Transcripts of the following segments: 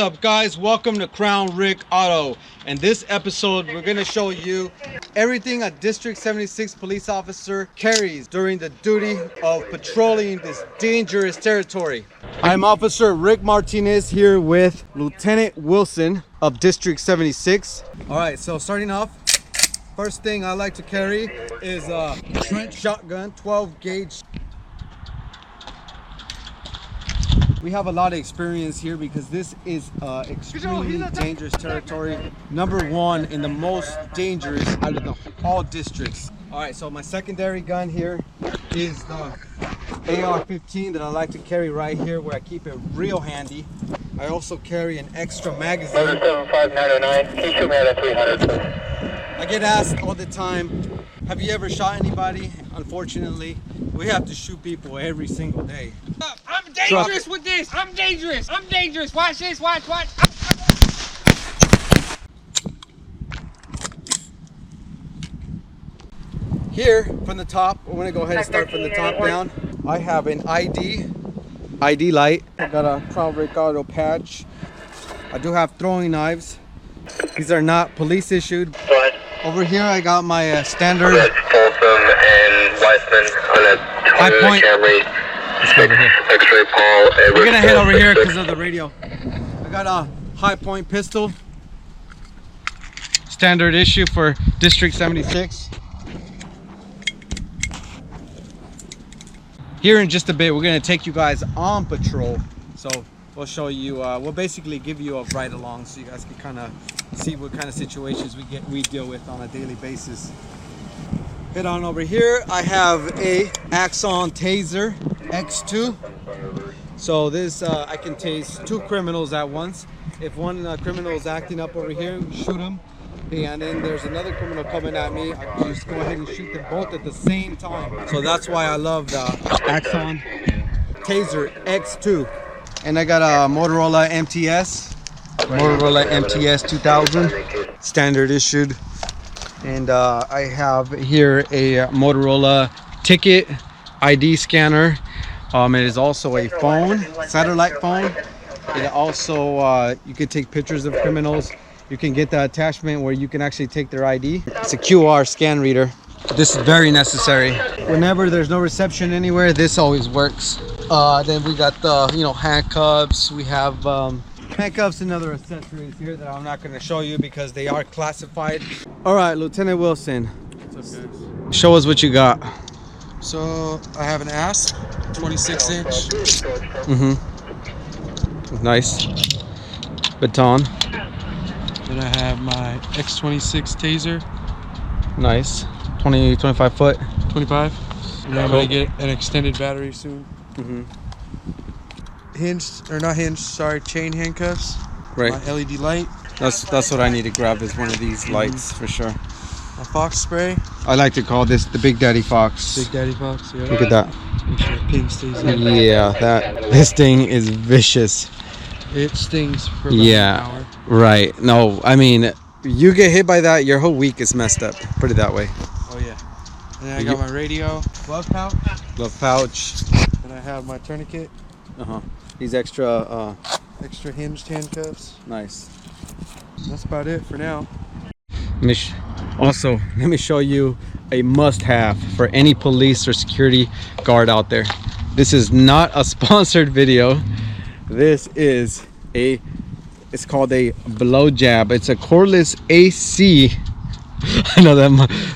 up, guys? Welcome to Crown Rick Auto. And this episode we're going to show you everything a District 76 police officer carries during the duty of patrolling this dangerous territory. I'm Officer Rick Martinez here with Lieutenant Wilson of District 76. Alright, so starting off, first thing I like to carry is a Trent shotgun, 12 gauge. We have a lot of experience here because this is extremely dangerous territory. Number one in the most dangerous out of all districts. All right, so my secondary gun here is the AR-15 that I like to carry right here, where I keep it real handy. I also carry an extra magazine. 75909, can you shoot me at 300, I get asked all the time, have you ever shot anybody? Unfortunately, we have to shoot people every single day. I'm dangerous with this. I'm dangerous. I'm dangerous. Watch this. Watch. Here, from the top, we're gonna go ahead and start from the top down. I have an ID light. I got a Crown Rick Auto patch. I do have throwing knives. These are not police issued. Over here, I got my standard high point. Let's go over here. X-ray Paul. We're gonna head over here because of the radio. I got a high point pistol, standard issue for District 76. Here in just a bit, we're gonna take you guys on patrol. So we'll show you. We'll basically give you a ride along, so you guys can kind of see what kind of situations we deal with on a daily basis. Head on over here. I have a Axon Taser X2. So this I can tase two criminals at once. If one criminal is acting up over here, shoot him, and then there's another criminal coming at me, I can just go ahead and shoot them both at the same time. So that's why I love the Axon Taser X2. And I got a Motorola MTS 2000, standard issued. And I have here a Motorola ticket ID scanner. It is also a phone, satellite phone. It also, you can take pictures of criminals. You can get the attachment where you can actually take their ID. It's a QR scan reader. This is very necessary. Whenever there's no reception anywhere, this always works. Then we got the, handcuffs. We have handcuffs and other accessories here that I'm not going to show you because they are classified. All right, Lieutenant Wilson. What's up, guys? Show us what you got. So I have an ASP 26-inch. Nice. Baton. Then I have my X26 taser. Nice. 25 foot. 25. And then I'm gonna get an extended battery soon. Chain handcuffs. Right. My LED light. That's what I need to grab, is one of these lights for sure. My Fox spray. I like to call this the Big Daddy Fox. Big Daddy Fox. Yeah. Look at that. Make sure the pin stays in. Yeah, this thing is vicious. It stings for about an hour. Right. No, I mean, you get hit by that, your whole week is messed up. Put it that way. Oh yeah. And then I got my radio, glove pouch. Glove pouch. And I have my tourniquet. These extra hinged handcuffs. Nice. That's about it for now. Also, let me show you a must-have for any police or security guard out there. This is not a sponsored video. This is it's called a blow jab. It's a cordless AC. I know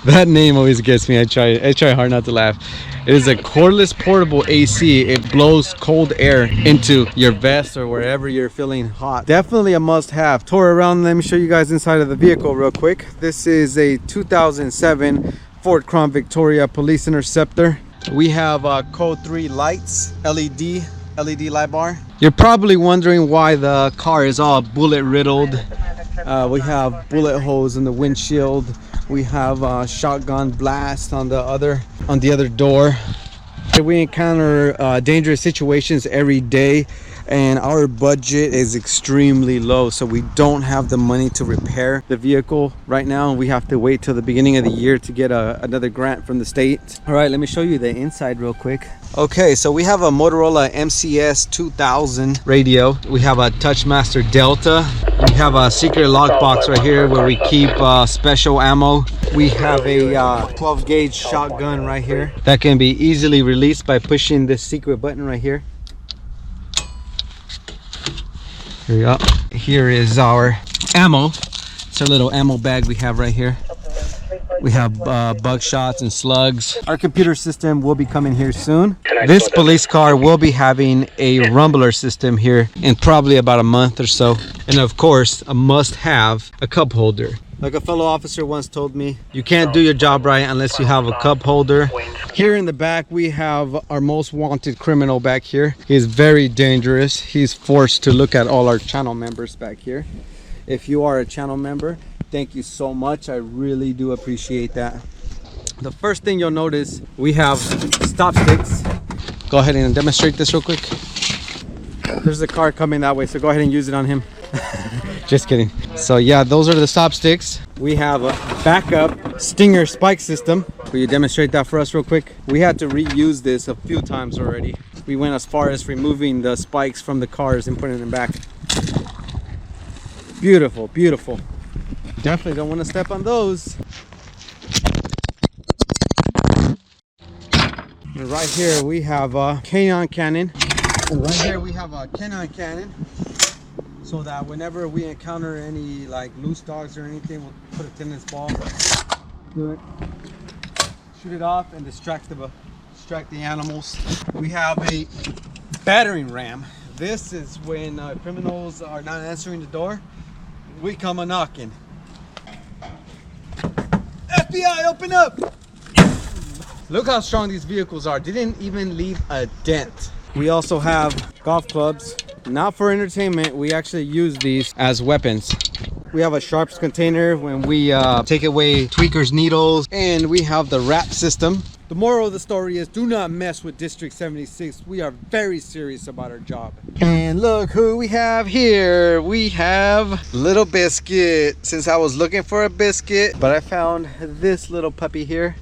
that name always gets me. I try hard not to laugh. It is a cordless portable AC. It blows cold air into your vest or wherever you're feeling hot. Definitely a must-have. Tour around. Let me show you guys inside of the vehicle real quick. This is a 2007 Ford Crown Victoria Police Interceptor. We have Code 3 lights, LED light bar. You're probably wondering why the car is all bullet riddled. We have bullet holes in the windshield. We have a shotgun blast on the other door. We encounter dangerous situations every day, and our budget is extremely low, so we don't have the money to repair the vehicle right now. We have to wait till the beginning of the year to get another grant from the state. All right, let me show you the inside real quick. Okay, so we have a Motorola MCS 2000 radio. We have a Touchmaster Delta. We have a secret lockbox right here where we keep special ammo. We have a 12 gauge shotgun right here that can be easily released by pushing this secret button right here. Here we go. Here is our ammo. It's our little ammo bag we have right here. We have buckshots and slugs. Our computer system will be coming here soon. This police car will be having a rumbler system here in probably about a month or so. And of course, a must-have, a cup holder. Like a fellow officer once told me, you can't do your job right unless you have a cup holder. Here in the back, we have our most wanted criminal back here. He's very dangerous. He's forced to look at all our channel members back here. If you are a channel member, thank you so much. I really do appreciate that. The first thing you'll notice, we have stop sticks. Go ahead and demonstrate this real quick. There's a car coming that way, so go ahead and use it on him. Just kidding. So yeah, those are the stop sticks. We have a backup stinger spike system. Will you demonstrate that for us real quick? We had to reuse this a few times already. We went as far as removing the spikes from the cars and putting them back. Beautiful, beautiful. Definitely don't want to step on those. And right here we have a canine cannon. And right here we have a canine cannon, so that whenever we encounter any like loose dogs or anything, we'll put a tennis ball, do it, shoot it off, and distract the animals. We have a battering ram. This is when criminals are not answering the door. We come a knocking. FBI, open up! Look how strong these vehicles are. Didn't even leave a dent. We also have golf clubs. Not for entertainment, we actually use these as weapons. We have a sharps container when we take away tweakers' needles, and we have the wrap system. The moral of the story is, do not mess with District 76. We are very serious about our job. And look who we have here. We have little Biscuit. Since I was looking for a biscuit, but I found this little puppy here.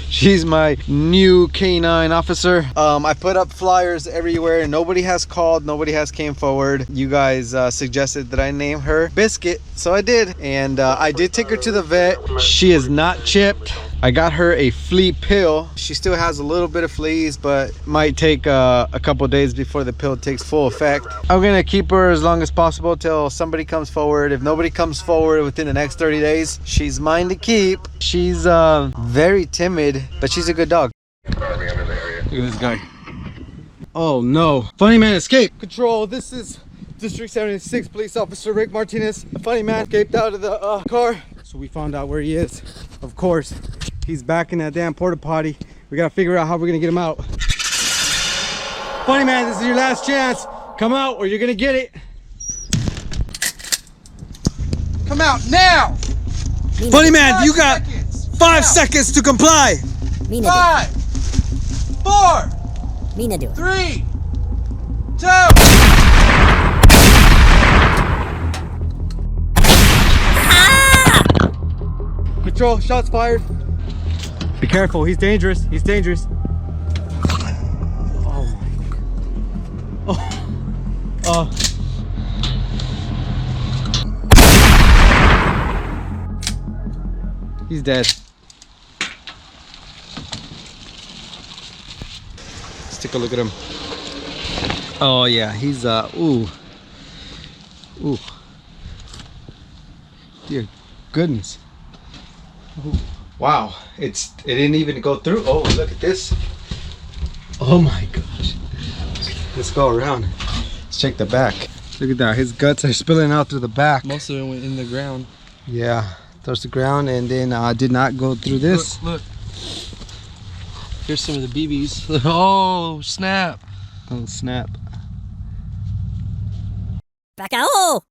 She's my new canine officer. I put up flyers everywhere. Nobody has called, nobody has came forward. You guys suggested that I name her Biscuit, so I did. And I did take her to the vet. She is not chipped. I got her a flea pill. She still has a little bit of fleas, but might take a couple days before the pill takes full effect. I'm gonna keep her as long as possible till somebody comes forward. If nobody comes forward within the next 30 days, she's mine to keep. She's very timid, but she's a good dog. Look at this guy. Oh no. Funnyman escaped. Control, this is District 76 Police Officer Rick Martinez. The funnyman escaped out of the car. So we found out where he is. Of course, he's back in that damn porta potty. We gotta figure out how we're gonna get him out. Funnyman, this is your last chance. Come out or you're gonna get it. Come out now! Funnyman, you got 5 seconds to comply. 5, 4, 3, 2. Control, shots fired. Be careful, he's dangerous. He's dangerous. Oh my God. Oh. He's dead. Let's take a look at him. Oh yeah, he's ooh. Dear goodness. Wow, it didn't even go through. Oh, look at this. Oh my gosh. Let's go around. Let's check the back. Look at that, his guts are spilling out through the back. Most of it went in the ground. Yeah, touched the ground and then did not go through this. Look. Here's some of the BBs. Oh, snap. Oh, snap. Bacao!